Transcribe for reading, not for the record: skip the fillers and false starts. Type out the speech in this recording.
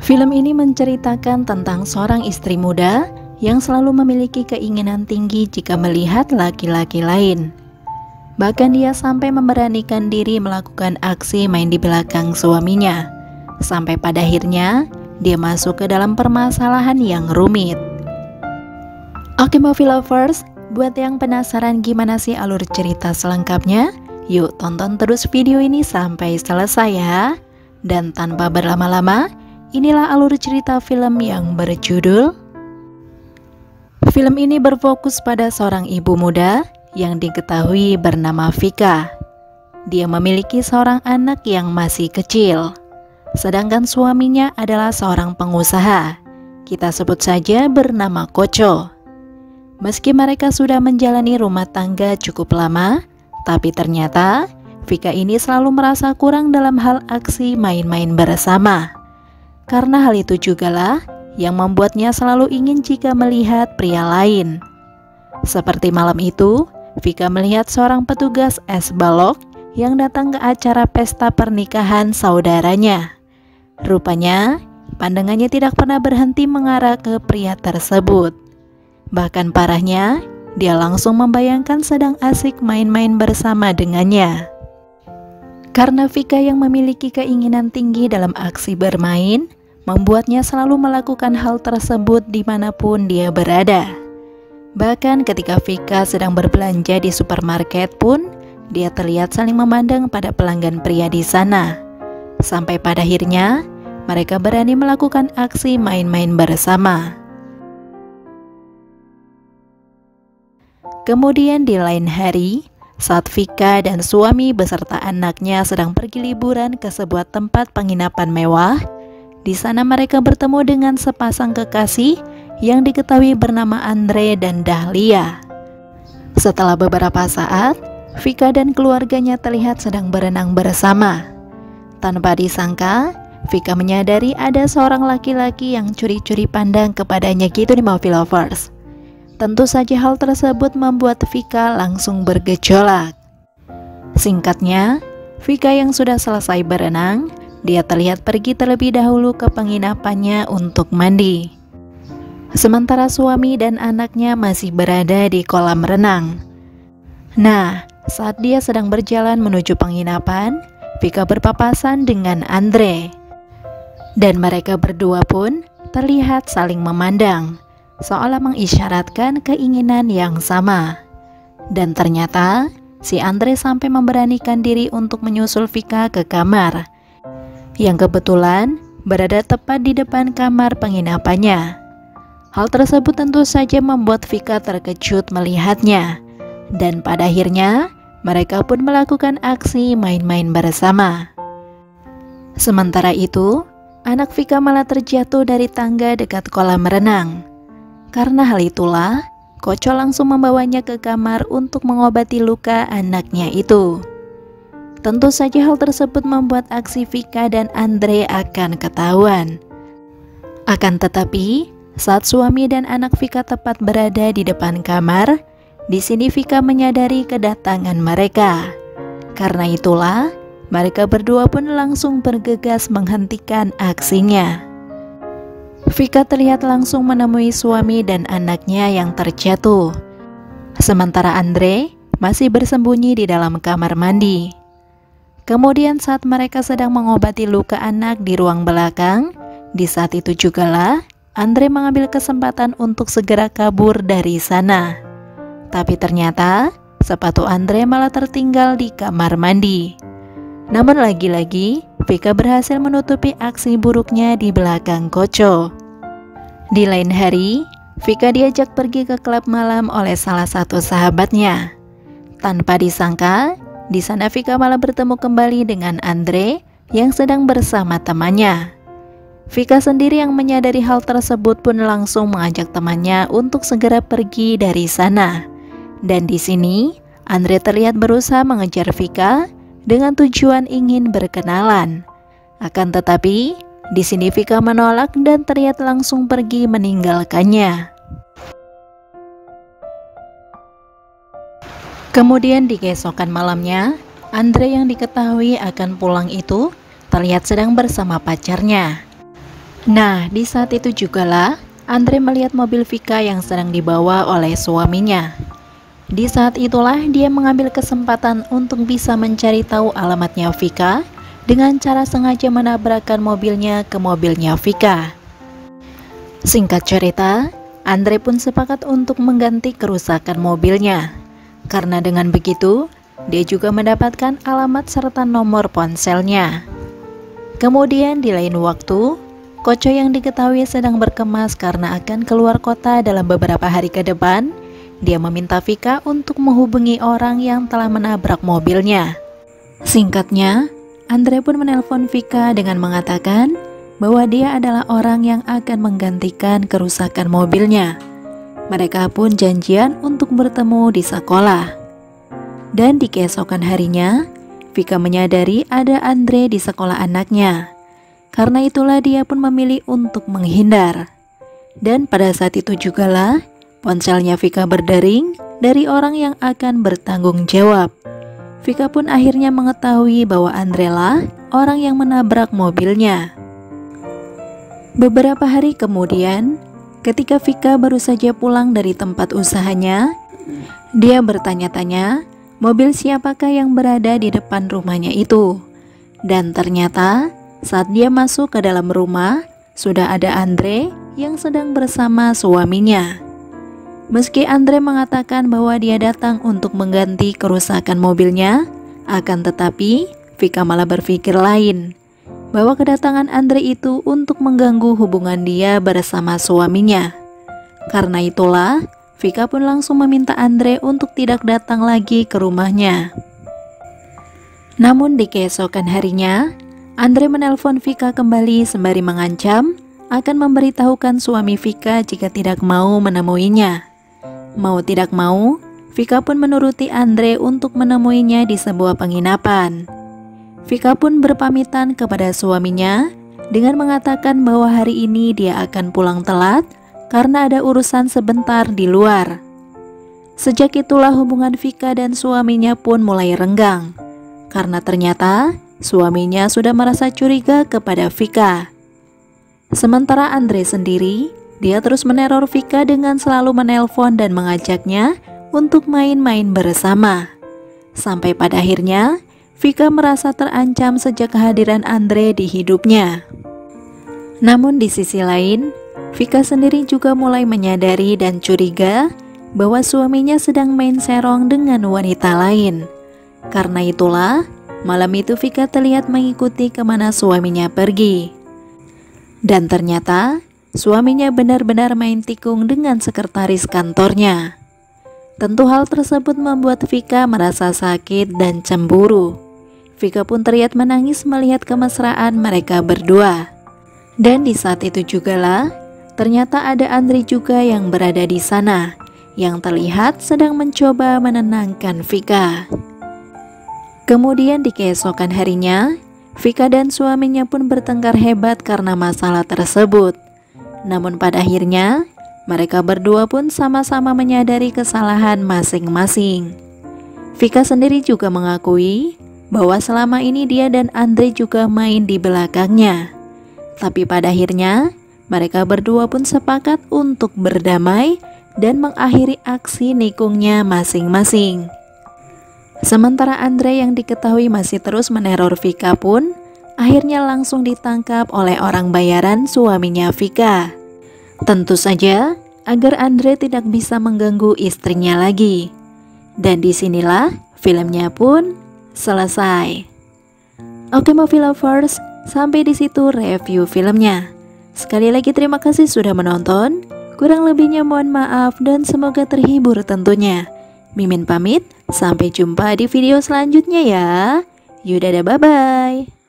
Film ini menceritakan tentang seorang istri muda yang selalu memiliki keinginan tinggi jika melihat laki-laki lain. Bahkan dia sampai memberanikan diri melakukan aksi main di belakang suaminya. Sampai pada akhirnya dia masuk ke dalam permasalahan yang rumit. Oke movie lovers, buat yang penasaran gimana sih alur cerita selengkapnya, yuk tonton terus video ini sampai selesai ya. Dan tanpa berlama-lama, inilah alur cerita film yang berjudul. Film ini berfokus pada seorang ibu muda yang diketahui bernama Vika. Dia memiliki seorang anak yang masih kecil, sedangkan suaminya adalah seorang pengusaha. Kita sebut saja bernama Koco. Meski mereka sudah menjalani rumah tangga cukup lama, tapi ternyata Vika ini selalu merasa kurang dalam hal aksi main-main bersama. Karena hal itu jugalah yang membuatnya selalu ingin jika melihat pria lain. Seperti malam itu, Vika melihat seorang petugas es balok yang datang ke acara pesta pernikahan saudaranya. Rupanya, pandangannya tidak pernah berhenti mengarah ke pria tersebut. Bahkan parahnya, dia langsung membayangkan sedang asik main-main bersama dengannya. Karena Vika yang memiliki keinginan tinggi dalam aksi bermain, membuatnya selalu melakukan hal tersebut dimanapun dia berada. Bahkan ketika Vika sedang berbelanja di supermarket pun, dia terlihat saling memandang pada pelanggan pria di sana. Sampai pada akhirnya, mereka berani melakukan aksi main-main bersama. Kemudian di lain hari, saat Vika dan suami beserta anaknya sedang pergi liburan ke sebuah tempat penginapan mewah, di sana mereka bertemu dengan sepasang kekasih yang diketahui bernama Andre dan Dahlia. Setelah beberapa saat, Vika dan keluarganya terlihat sedang berenang bersama. Tanpa disangka, Vika menyadari ada seorang laki-laki yang curi-curi pandang kepadanya gitu nih movie lovers. Tentu saja hal tersebut membuat Vika langsung bergejolak. Singkatnya, Vika yang sudah selesai berenang, dia terlihat pergi terlebih dahulu ke penginapannya untuk mandi. Sementara suami dan anaknya masih berada di kolam renang. Nah, saat dia sedang berjalan menuju penginapan, Vika berpapasan dengan Andre. Dan mereka berdua pun terlihat saling memandang, seolah mengisyaratkan keinginan yang sama. Dan ternyata, si Andre sampai memberanikan diri untuk menyusul Vika ke kamar, yang kebetulan berada tepat di depan kamar penginapannya. Hal tersebut tentu saja membuat Vika terkejut melihatnya, dan pada akhirnya mereka pun melakukan aksi main-main bersama. Sementara itu, anak Vika malah terjatuh dari tangga dekat kolam renang. Karena hal itulah, Koco langsung membawanya ke kamar untuk mengobati luka anaknya itu. Tentu saja hal tersebut membuat aksi Vika dan Andre akan ketahuan. Akan tetapi, saat suami dan anak Vika tepat berada di depan kamar, di sini Vika menyadari kedatangan mereka. Karena itulah, mereka berdua pun langsung bergegas menghentikan aksinya. Vika terlihat langsung menemui suami dan anaknya yang terjatuh. Sementara Andre masih bersembunyi di dalam kamar mandi. Kemudian saat mereka sedang mengobati luka anak di ruang belakang, di saat itu jugalah Andre mengambil kesempatan untuk segera kabur dari sana. Tapi ternyata sepatu Andre malah tertinggal di kamar mandi. Namun lagi-lagi Vika berhasil menutupi aksi buruknya di belakang Koco. Di lain hari, Vika diajak pergi ke klub malam oleh salah satu sahabatnya. Tanpa disangka, di sana Vika malah bertemu kembali dengan Andre yang sedang bersama temannya. Vika sendiri yang menyadari hal tersebut pun langsung mengajak temannya untuk segera pergi dari sana. Dan di sini, Andre terlihat berusaha mengejar Vika dengan tujuan ingin berkenalan. Akan tetapi, di sini Vika menolak dan terlihat langsung pergi meninggalkannya. Kemudian di keesokan malamnya, Andre yang diketahui akan pulang itu terlihat sedang bersama pacarnya. Nah, di saat itu jugalah Andre melihat mobil Vika yang sedang dibawa oleh suaminya. Di saat itulah dia mengambil kesempatan untuk bisa mencari tahu alamatnya Vika dengan cara sengaja menabrakkan mobilnya ke mobilnya Vika. Singkat cerita, Andre pun sepakat untuk mengganti kerusakan mobilnya. Karena dengan begitu, dia juga mendapatkan alamat serta nomor ponselnya. Kemudian di lain waktu, Koco yang diketahui sedang berkemas karena akan keluar kota dalam beberapa hari ke depan, dia meminta Vika untuk menghubungi orang yang telah menabrak mobilnya. Singkatnya, Andre pun menelpon Vika dengan mengatakan bahwa dia adalah orang yang akan menggantikan kerusakan mobilnya. Mereka pun janjian untuk bertemu di sekolah. Dan di keesokan harinya, Vika menyadari ada Andre di sekolah anaknya. Karena itulah dia pun memilih untuk menghindar. Dan pada saat itu jugalah ponselnya Vika berdering dari orang yang akan bertanggung jawab. Vika pun akhirnya mengetahui bahwa Andre lah orang yang menabrak mobilnya. Beberapa hari kemudian, ketika Vika baru saja pulang dari tempat usahanya, dia bertanya-tanya mobil siapakah yang berada di depan rumahnya itu. Dan ternyata saat dia masuk ke dalam rumah, sudah ada Andre yang sedang bersama suaminya. Meski Andre mengatakan bahwa dia datang untuk mengganti kerusakan mobilnya, akan tetapi Vika malah berpikir lain, bahwa kedatangan Andre itu untuk mengganggu hubungan dia bersama suaminya. Karena itulah, Vika pun langsung meminta Andre untuk tidak datang lagi ke rumahnya. Namun di keesokan harinya, Andre menelpon Vika kembali sembari mengancam akan memberitahukan suami Vika jika tidak mau menemuinya. Mau tidak mau, Vika pun menuruti Andre untuk menemuinya di sebuah penginapan. Vika pun berpamitan kepada suaminya dengan mengatakan bahwa hari ini dia akan pulang telat karena ada urusan sebentar di luar. Sejak itulah hubungan Vika dan suaminya pun mulai renggang, karena ternyata suaminya sudah merasa curiga kepada Vika. Sementara Andre sendiri, dia terus meneror Vika dengan selalu menelpon dan mengajaknya untuk main-main bersama. Sampai pada akhirnya, Vika merasa terancam sejak kehadiran Andre di hidupnya. Namun di sisi lain, Vika sendiri juga mulai menyadari dan curiga bahwa suaminya sedang main serong dengan wanita lain. Karena itulah, malam itu Vika terlihat mengikuti kemana suaminya pergi. Dan ternyata, suaminya benar-benar main tikung dengan sekretaris kantornya. Tentu hal tersebut membuat Vika merasa sakit dan cemburu. Vika pun terlihat menangis melihat kemesraan mereka berdua. Dan di saat itu jugalah, ternyata ada Andre juga yang berada di sana, yang terlihat sedang mencoba menenangkan Vika. Kemudian di keesokan harinya, Vika dan suaminya pun bertengkar hebat karena masalah tersebut. Namun pada akhirnya, mereka berdua pun sama-sama menyadari kesalahan masing-masing. Vika sendiri juga mengakui bahwa selama ini dia dan Andre juga main di belakangnya. Tapi pada akhirnya, mereka berdua pun sepakat untuk berdamai dan mengakhiri aksi nikungnya masing-masing. Sementara Andre yang diketahui masih terus meneror Vika pun akhirnya langsung ditangkap oleh orang bayaran suaminya Vika. Tentu saja agar Andre tidak bisa mengganggu istrinya lagi. Dan disinilah filmnya pun selesai. Oke movie lovers, sampai di situ review filmnya. Sekali lagi terima kasih sudah menonton. Kurang lebihnya mohon maaf dan semoga terhibur tentunya. Mimin pamit, sampai jumpa di video selanjutnya ya. Yaudah, bye-bye.